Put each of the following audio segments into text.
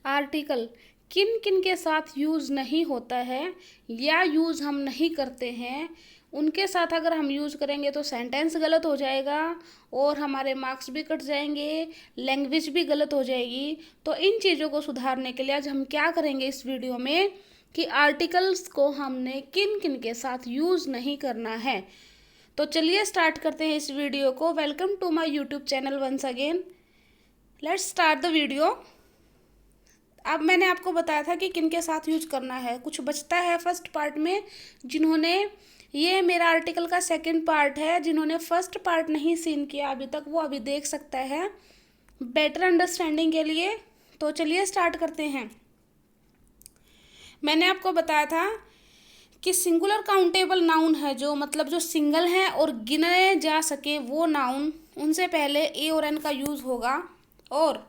Article किन किन के साथ यूज़ नहीं होता है या यूज़ हम नहीं करते हैं, उनके साथ अगर हम यूज़ करेंगे तो सेंटेंस गलत हो जाएगा और हमारे मार्क्स भी कट जाएंगे, लैंग्वेज भी गलत हो जाएगी। तो इन चीज़ों को सुधारने के लिए आज हम क्या करेंगे इस वीडियो में कि आर्टिकल्स को हमने किन किन के साथ यूज़ नहीं करना है। तो चलिए स्टार्ट करते हैं इस वीडियो को। Welcome to my YouTube channel once again. Let's start the video. अब मैंने आपको बताया था कि किन के साथ यूज करना है। कुछ बचता है फर्स्ट पार्ट में, जिन्होंने, ये मेरा आर्टिकल का सेकंड पार्ट है, जिन्होंने फर्स्ट पार्ट नहीं सीन किया अभी तक वो अभी देख सकता है बेटर अंडरस्टैंडिंग के लिए। तो चलिए स्टार्ट करते हैं। मैंने आपको बताया था कि सिंगुलर काउंटेबल नाउन है जो, मतलब जो सिंगल है और गिने जा सके वो नाउन, उनसे पहले ए और एन का यूज़ होगा। और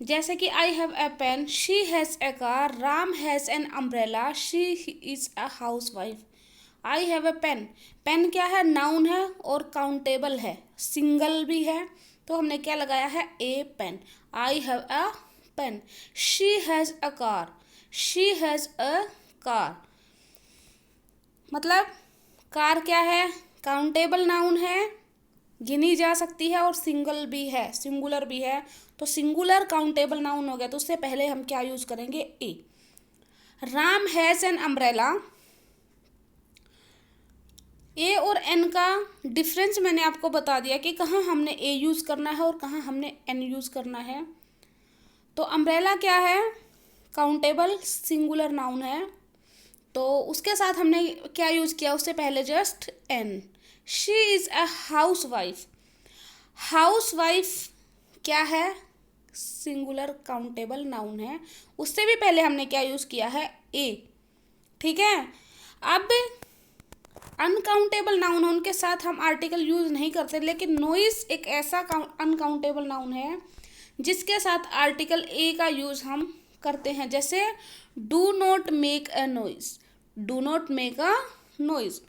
जैसे कि I have a pen, she has a car, Ram has an umbrella, she is a housewife. I have a pen, pen क्या है, नाउन है और काउंटेबल है, सिंगल भी है, तो हमने क्या लगाया है, a pen. I have a pen. She has a car, she has a car, मतलब कार क्या है, काउंटेबल नाउन है, गिनी जा सकती है और सिंगल भी है, सिंगुलर भी है। तो सिंगुलर काउंटेबल नाउन हो गया, तो उससे पहले हम क्या यूज करेंगे, ए। राम हैज एन अम्ब्रेला, ए और एन का डिफरेंस मैंने आपको बता दिया कि कहाँ हमने ए यूज करना है और कहाँ हमने एन यूज करना है। तो अम्ब्रेला क्या है, काउंटेबल सिंगुलर नाउन है, तो उसके साथ हमने क्या यूज किया, उससे पहले just an. She is a house wife, house wife क्या है, सिंगुलर काउंटेबल नाउन है, उससे भी पहले हमने क्या यूज किया है, ए। ठीक है। अब अनकाउंटेबल नाउन है, उनके साथ हम आर्टिकल यूज नहीं करते, लेकिन नॉइज एक ऐसा अनकाउंटेबल नाउन है जिसके साथ आर्टिकल ए का यूज हम करते हैं। जैसे do not make a noise, do not make a noise,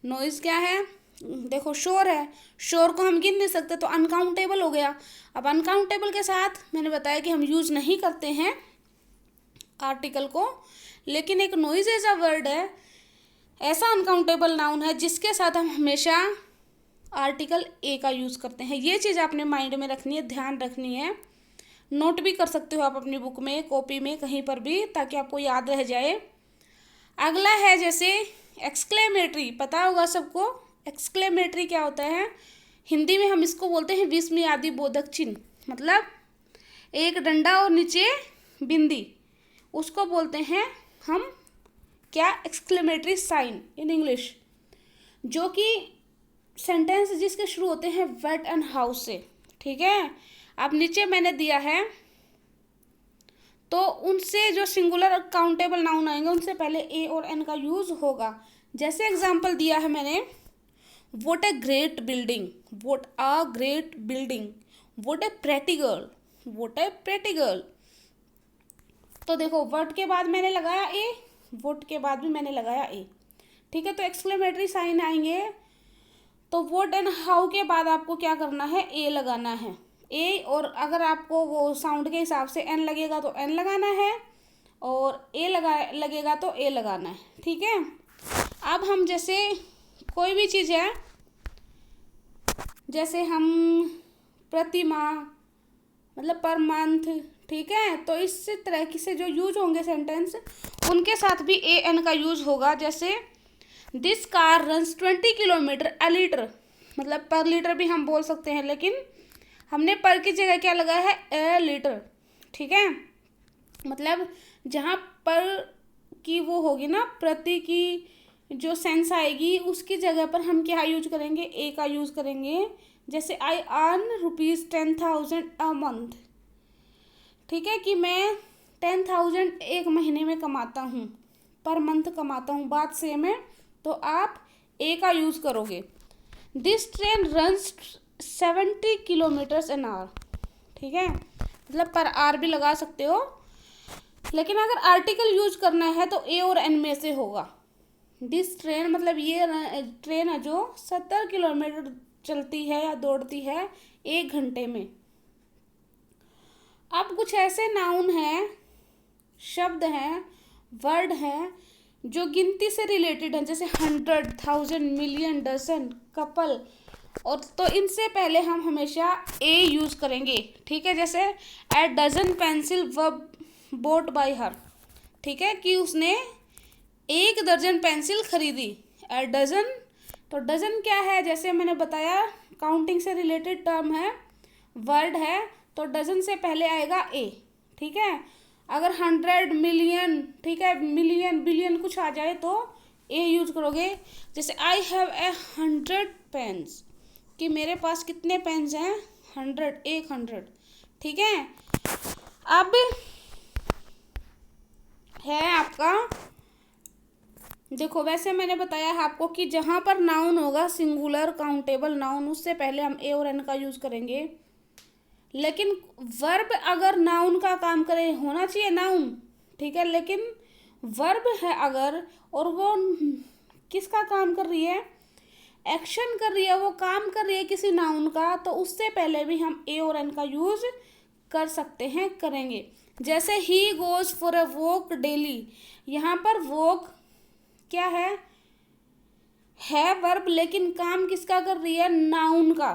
noise क्या है, देखो शोर है, शोर को हम गिन नहीं सकते तो अनकाउंटेबल हो गया। अब अनकाउंटेबल के साथ मैंने बताया कि हम यूज नहीं करते हैं आर्टिकल को, लेकिन एक नॉइज ऐसा वर्ड है, ऐसा अनकाउंटेबल नाउन है जिसके साथ हम हमेशा आर्टिकल ए का यूज करते हैं। ये चीज़ आपने माइंड में रखनी है, ध्यान रखनी है, नोट भी कर सकते हो आप अपनी बुक में, कॉपी में, कहीं पर भी, ताकि आपको याद रह जाए। अगला है जैसे एक्सक्लेमेटरी, पता होगा सबको एक्सक्लेमेटरी क्या होता है। हिंदी में हम इसको बोलते हैं विस्मयादि बोधक चिन्ह, मतलब एक डंडा और नीचे बिंदी, उसको बोलते हैं हम क्या, एक्सक्लेमेटरी साइन इन इंग्लिश, जो कि सेंटेंस जिसके शुरू होते हैं व्हाट एंड हाउ से। ठीक है। अब नीचे मैंने दिया है, तो उनसे जो सिंगुलर काउंटेबल नाउन आएंगे उनसे पहले ए और एन का यूज होगा। जैसे एग्जांपल दिया है मैंने, what a great building, what a great building, what A pretty girl, what A pretty girl. तो देखो वर्ड के बाद मैंने लगाया ए, व्हाट के बाद भी मैंने लगाया ए। ठीक है। तो एक्सक्लेमेटरी साइन आएंगे, तो व्हाट एंड हाउ के बाद आपको क्या करना है, ए लगाना है, ए। और अगर आपको वो साउंड के हिसाब से एन लगेगा तो एन लगाना है, और ए लगेगा तो ए लगाना है। ठीक है। अब हम जैसे कोई भी चीज़ है, जैसे हम प्रति माह, मतलब पर मंथ, ठीक है, तो इस तरह की से जो यूज होंगे सेंटेंस, उनके साथ भी ए एन का यूज होगा। जैसे this car runs 20 kilometre a litre, मतलब पर लीटर भी हम बोल सकते हैं, लेकिन हमने पर की जगह क्या लगाया है, ए लीटर। ठीक है। मतलब जहाँ पर की वो होगी ना, प्रति की जो सेंस आएगी, उसकी जगह पर हम क्या यूज करेंगे, ए का यूज करेंगे। जैसे आई अर्न ₹10,000 अ मंथ, ठीक है, कि मैं 10,000 एक महीने में कमाता हूँ, पर मंथ कमाता हूँ, बात सेम है, तो आप ए का यूज करोगे। This train runs 70 kilometres an hour, ठीक है, मतलब पर आर भी लगा सकते हो, लेकिन अगर आर्टिकल यूज करना है तो ए और एन में से होगा। दिस ट्रेन, मतलब ये ट्रेन है जो 70 किलोमीटर चलती है या दौड़ती है 1 घंटे में। अब कुछ ऐसे नाउन हैं, शब्द हैं, वर्ड हैं जो गिनती से रिलेटेड हैं, जैसे 100, 1000, मिलियन, डजन, कपल, और तो इनसे पहले हम हमेशा ए यूज करेंगे। ठीक है, जैसे ए डजन पेंसिल व बोट बाय हर। ठीक है, कि उसने 1 दर्जन पेंसिल खरीदी। ए डजन, तो डजन क्या है, जैसे मैंने बताया काउंटिंग से रिलेटेड टर्म है, वर्ड है, तो डजन से पहले आएगा ए। ठीक है, अगर 100, मिलियन, ठीक है, मिलियन, बिलियन कुछ आ जाए तो ए यूज करोगे। जैसे आई हैव 100 पेन्स, कि मेरे पास कितने पेन्स हैं, 100, 100। ठीक है, अब है आपका, देखो वैसे मैंने बताया है आपको कि जहाँ पर नाउन होगा, सिंगुलर काउंटेबल नाउन, उससे पहले हम ए और एन का यूज करेंगे। लेकिन वर्ब अगर नाउन का काम करे, होना चाहिए नाउन, ठीक है, लेकिन वर्ब है अगर, और वो किसका काम कर रही है, एक्शन कर रही है, वो काम कर रही है किसी नाउन का, तो उससे पहले भी हम ए और एन का यूज कर सकते हैं, करेंगे। जैसे he goes for a walk daily, यहाँ पर वॉक क्या है वर्ब, लेकिन काम किसका कर रही है, नाउन का।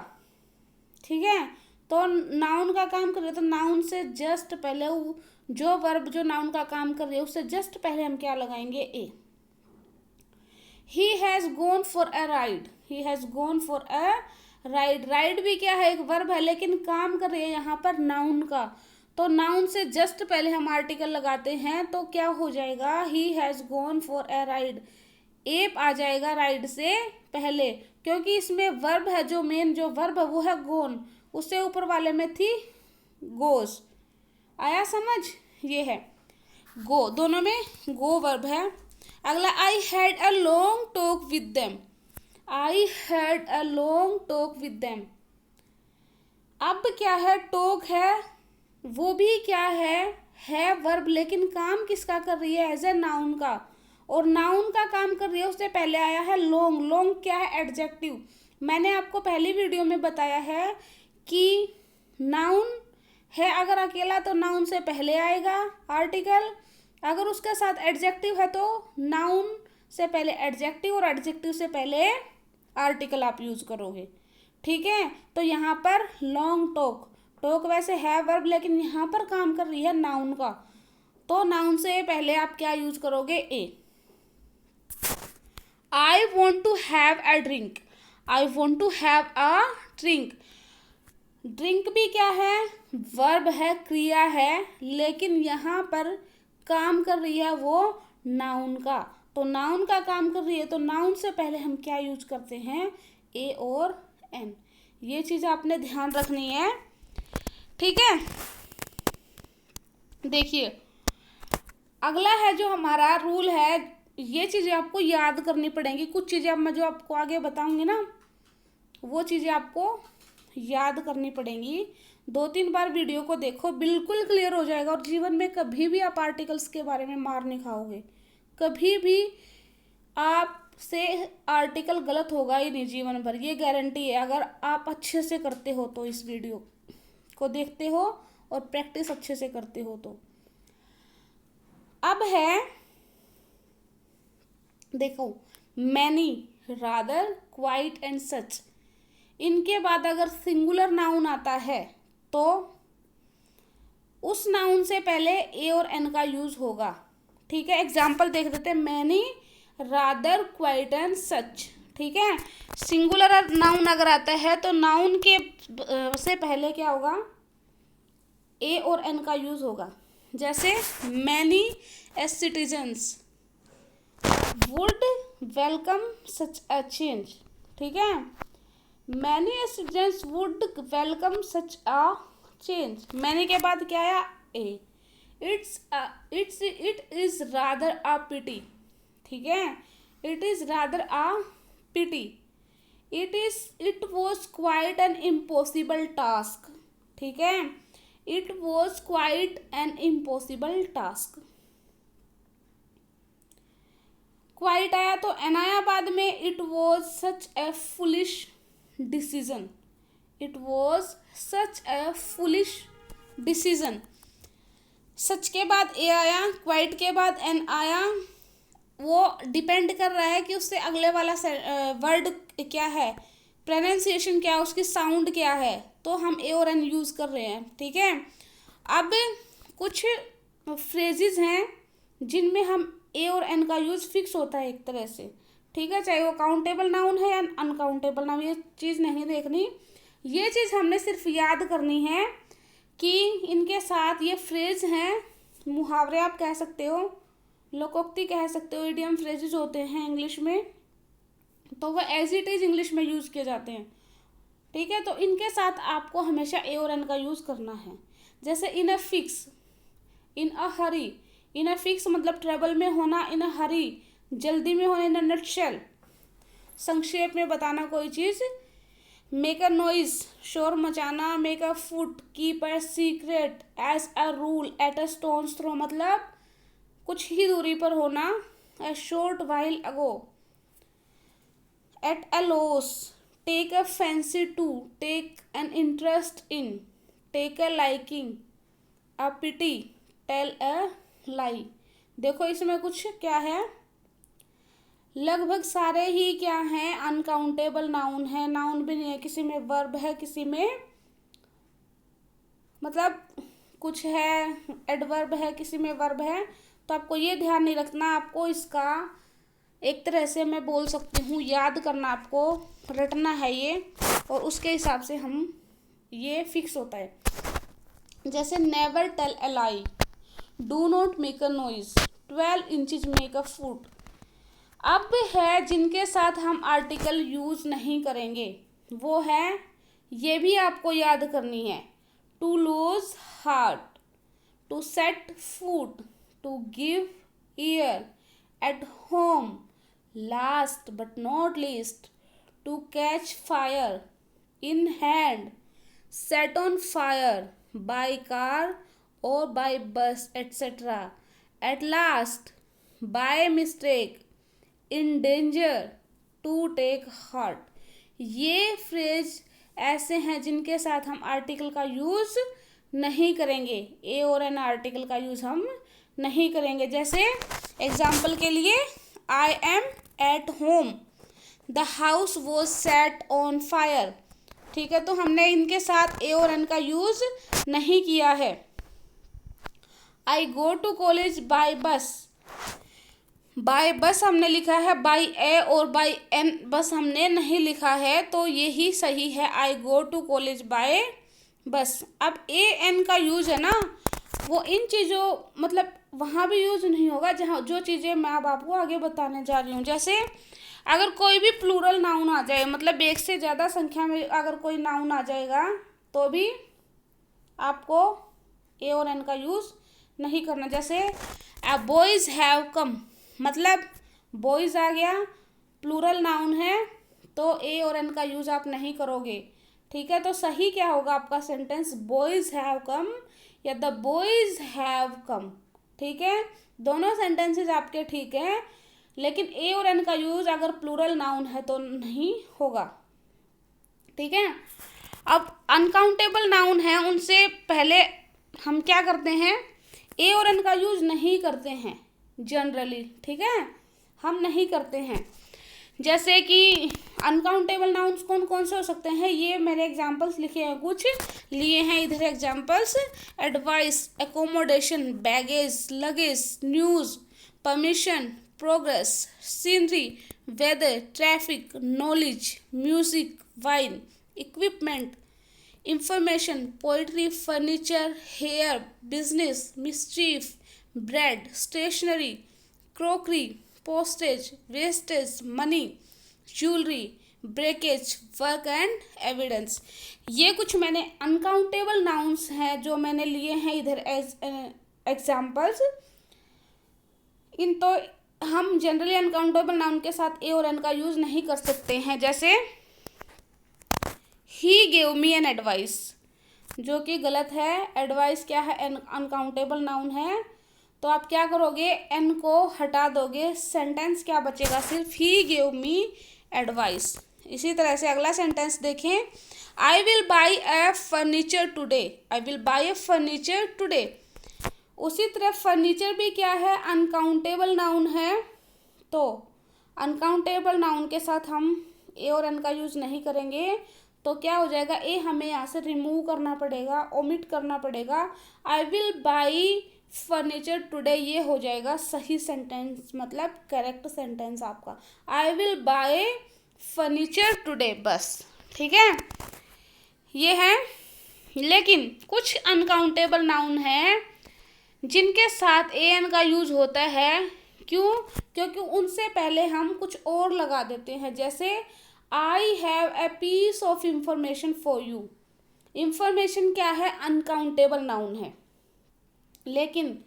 ठीक है, तो नाउन का काम कर रही है, तो नाउन से जस्ट पहले जो वर्ब जो नाउन का काम कर रही है उससे जस्ट पहले हम क्या लगाएंगे, a. He has gone for a ride, he has gone for a ride, ride भी क्या है, एक वर्ब है, लेकिन काम कर रही है यहाँ पर नाउन का, तो नाउन से जस्ट पहले हम आर्टिकल लगाते हैं, तो क्या हो जाएगा, he has gone for a ride, एप आ जाएगा राइड से पहले, क्योंकि इसमें वर्ब है, जो मेन जो वर्ब है वो है गोन, उससे ऊपर वाले में थी गोज। आया समझ, ये है गो, दोनों में गो वर्ब है। अगला, I had a long talk with them, I had a long talk with them. अब क्या है, टॉक है, वो भी क्या है वर्ब, लेकिन काम किसका कर रही है, एज ए नाउन का, और नाउन का काम कर रही है, उससे पहले आया है लॉन्ग। लॉन्ग क्या है, एडजेक्टिव। मैंने आपको पहली वीडियो में बताया है कि नाउन है अगर अकेला तो नाउन से पहले आएगा आर्टिकल, अगर उसके साथ एडजेक्टिव है तो नाउन से पहले एडजेक्टिव, और एडजेक्टिव से पहले आर्टिकल आप यूज करोगे। ठीक है, तो यहाँ पर लॉन्ग टॉक, टॉक वैसे है वर्ब, लेकिन यहाँ पर काम कर रही है नाउन का, तो नाउन से पहले आप क्या यूज करोगे, a. I want to have a drink, I want to have a drink, drink भी क्या है, वर्ब है, क्रिया है, लेकिन यहाँ पर काम कर रही है वो नाउन का, तो नाउन का काम कर रही है, तो नाउन से पहले हम क्या यूज करते हैं, ए और एन। ये चीज़ आपने ध्यान रखनी है। ठीक है, देखिए अगला है जो हमारा रूल है, ये चीज़ें आपको याद करनी पड़ेंगी, कुछ चीज़ें अब मैं जो आपको आगे बताऊंगी ना, वो चीज़ें आपको याद करनी पड़ेंगी। 2-3 बार वीडियो को देखो, बिल्कुल क्लियर हो जाएगा, और जीवन में कभी भी आप आर्टिकल्स के बारे में मार नहीं खाओगे, कभी भी आपसे आर्टिकल गलत होगा ही नहीं जीवन भर, ये गारंटी है, अगर आप अच्छे से करते हो तो, इस वीडियो को देखते हो और प्रैक्टिस अच्छे से करते हो तो। अब है, देखो, many, rather, quiet and such, इनके बाद अगर सिंगुलर नाउन आता है तो उस नाउन से पहले ए और एन का यूज होगा। ठीक है, एग्जाम्पल देख देते हैं, many, rather, quiet and such. ठीक है, सिंगुलर नाउन अगर आता है तो नाउन के से पहले क्या होगा, ए और एन का यूज होगा। जैसे many as citizens would welcome such a change. ठीक है, many students would welcome such a change, many के बाद क्या आया, a. It is rather a pity. ठीक है, it is rather a pity, it was quite an impossible task. ठीक है, it was quite an impossible task, quite आया तो एन आया बाद में, it was such a foolish decision, it was such a foolish decision. Such के बाद ए आया, क्वाइट के बाद एन आया, वो डिपेंड कर रहा है कि उससे अगले वाला वर्ड क्या है, प्रोनाउंसिएशन क्या है, उसकी साउंड क्या है, तो हम ए और एन यूज़ कर रहे हैं। ठीक है, अब कुछ फ्रेजेस हैं जिनमें हम ए और एन का यूज़ फिक्स होता है एक तरह से। ठीक है, चाहे वो काउंटेबल नाउन है या अनकाउंटेबल नाउन, ये चीज़ नहीं देखनी, ये चीज़ हमने सिर्फ याद करनी है कि इनके साथ ये फ्रेज हैं, मुहावरे आप कह सकते हो, लोकोक्ति कह सकते हो, इडियम फ्रेजेस होते हैं इंग्लिश में, तो वह एज इट इज़ इंग्लिश में यूज़ किए जाते हैं। ठीक है, तो इनके साथ आपको हमेशा ए और एन का यूज़ करना है। जैसे in a fix, in a hurry, in a fix मतलब ट्रेबल में होना, इन अ हरी जल्दी में होना, इन अ नटशेल संक्षेप में बताना कोई चीज़, मेक अ नॉइज शोर मचाना, make a foot, keep a secret, as a rule, at a stone's throw मतलब कुछ ही दूरी पर होना, a short while ago, at a loss, take a fancy to, take an interest in, take a liking, a pity, tell a lie. देखो इसमें कुछ क्या है, लगभग सारे ही क्या हैं, अनकाउंटेबल नाउन है, नाउन भी नहीं है, किसी में वर्ब है, किसी में मतलब कुछ है, एडवर्ब है, किसी में वर्ब है। तो आपको ये ध्यान नहीं रखना, आपको इसका एक तरह से मैं बोल सकती हूँ याद करना, आपको रटना है ये, और उसके हिसाब से हम ये फिक्स होता है। जैसे never tell a lie, do not make a noise, 12 inches make a foot. अब है जिनके साथ हम आर्टिकल यूज नहीं करेंगे, वो है, ये भी आपको याद करनी है, to lose heart, to set foot, to give ear, at home, last but not least, to catch fire, in hand, set on fire, by car और by bus etcetera, at last, by mistake, in danger, to take heart. ये phrase ऐसे हैं जिनके साथ हम article का use नहीं करेंगे, ए और एन आर्टिकल का यूज़ हम नहीं करेंगे। जैसे एग्जाम्पल के लिए, I am at home, the house was set on fire. ठीक है, तो हमने इनके साथ ए और एन का यूज़ नहीं किया है। आई गो टू कॉलेज बाय बस, बाय बस हमने लिखा है, बाय ए और बाय एन बस हमने नहीं लिखा है, तो यही सही है, आई गो टू कॉलेज बाय बस। अब ए एन का यूज है ना, वो इन चीज़ों मतलब वहाँ भी यूज नहीं होगा जहाँ जो चीज़ें मैं अब आपको आगे बताने जा रही हूँ। जैसे अगर कोई भी प्लूरल नाउन आ जाए, मतलब एक से ज़्यादा संख्या में अगर कोई नाउन आ जाएगा, तो भी आपको ए और एन का यूज़ नहीं करना। जैसे अ बॉयज़ हैव कम, मतलब बॉयज़ आ गया, प्लूरल नाउन है, तो ए और एन का यूज़ आप नहीं करोगे। ठीक है, तो सही क्या होगा आपका सेंटेंस, बॉयज़ हैव कम या द बॉयज़ हैव कम। ठीक है, दोनों सेंटेंसेस आपके ठीक हैं, लेकिन ए और एन का यूज़ अगर प्लूरल नाउन है तो नहीं होगा। ठीक है, अब अनकाउंटेबल नाउन है, उनसे पहले हम क्या करते हैं, ए और एन का यूज़ नहीं करते हैं जनरली। ठीक है, हम नहीं करते हैं। जैसे कि अनकाउंटेबल नाउन्स कौन कौन से हो सकते हैं, ये मैंने एग्जांपल्स लिखे हैं, कुछ लिए हैं इधर examples, advice, accommodation, baggage, luggage, news, permission, progress, scenery, weather, traffic, knowledge, music, wine, equipment, information, poetry, furniture, hair, business, mischief, bread, stationery, crockery, postage, wastage, money, jewellery, breakage, work and evidence. ये कुछ मैंने uncountable nouns हैं जो मैंने लिए हैं इधर as examples. इन तो हम जनरली अनकाउंटेबल नाउन के साथ ए और एन का यूज़ नहीं कर सकते हैं। जैसे ही गेव मी एन एडवाइस, जो कि गलत है, एडवाइस क्या है, अनकाउंटेबल नाउन है, तो आप क्या करोगे, एन को हटा दोगे, सेंटेंस क्या बचेगा, सिर्फ ही गेव मी एडवाइस। इसी तरह से अगला सेंटेंस देखें, I will by A furniture today, I will by A furniture today. उसी तरह फर्नीचर भी क्या है, अनकाउंटेबल नाउन है, तो अनकाउंटेबल नाउन के साथ हम ए और एन का यूज़ नहीं करेंगे, तो क्या हो जाएगा, ए हमें यहाँ से रिमूव करना पड़ेगा, ओमिट करना पड़ेगा। I will by furniture today ये हो जाएगा सही सेंटेंस, मतलब करेक्ट सेंटेंस आपका, I will by furniture today, बस। ठीक है, ये है। लेकिन कुछ अनकाउंटेबल नाउन हैं जिनके साथ ए एन का यूज होता है, क्यों, क्योंकि उनसे पहले हम कुछ और लगा देते हैं, जैसे I have a piece of information for you. Information क्या है, अनकाउंटेबल नाउन है, लेकिन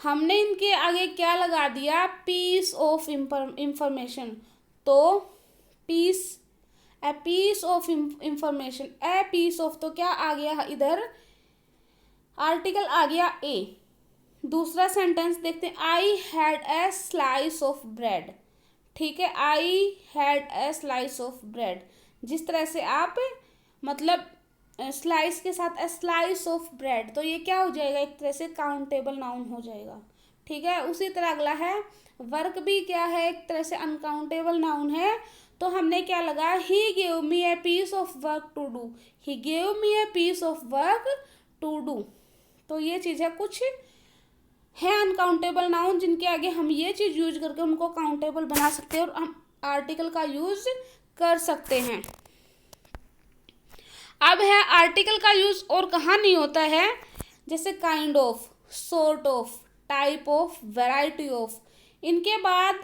हमने इनके आगे क्या लगा दिया, पीस ऑफ इंफॉर्मेशन, तो piece, a piece of information, a piece of, तो क्या आ गया इधर, आर्टिकल आ गया ए। दूसरा सेंटेंस देखते हैं, I had a slice of bread. ठीक है, I had a slice of bread, जिस तरह से आप मतलब स्लाइस के साथ ए स्लाइस ऑफ ब्रेड, तो ये क्या हो जाएगा, एक तरह से काउंटेबल नाउन हो जाएगा। ठीक है, उसी तरह अगला है वर्क, भी क्या है, एक तरह से अनकाउंटेबल नाउन है, तो हमने क्या लगा, he gave me a piece of work to do, he gave me a piece of work to do. तो ये चीज़ है, कुछ है अनकाउंटेबल नाउन जिनके आगे हम ये चीज़ यूज करके उनको काउंटेबल बना सकते हैं और हम आर्टिकल का यूज कर सकते हैं। अब है आर्टिकल का यूज और कहाँ नहीं होता है, जैसे kind of, sort of, type of, variety of, इनके बाद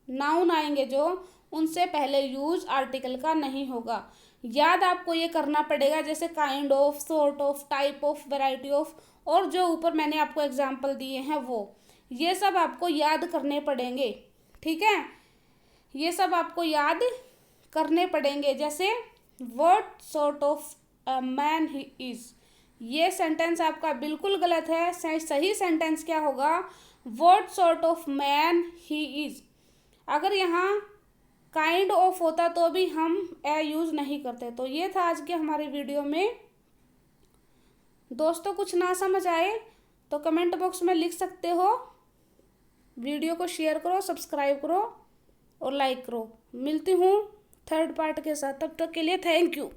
नाउन आएंगे जो, उनसे पहले यूज आर्टिकल का नहीं होगा। याद आपको ये करना पड़ेगा, जैसे kind of, sort of, type of, variety of, और जो ऊपर मैंने आपको एग्जाम्पल दिए हैं वो, ये सब आपको याद करने पड़ेंगे। ठीक है, ये सब आपको याद करने पड़ेंगे। जैसे what sort of a man he is, ये सेंटेंस आपका बिल्कुल गलत है, सही सेंटेंस क्या होगा, what sort of man he is. अगर यहाँ काइंड ऑफ होता तो भी हम ए यूज़ नहीं करते। तो ये था आज के हमारे वीडियो में। दोस्तों कुछ ना समझ आए तो कमेंट बॉक्स में लिख सकते हो, वीडियो को शेयर करो, सब्सक्राइब करो और लाइक करो। मिलती हूँ थर्ड पार्ट के साथ, तब तक के लिए थैंक यू।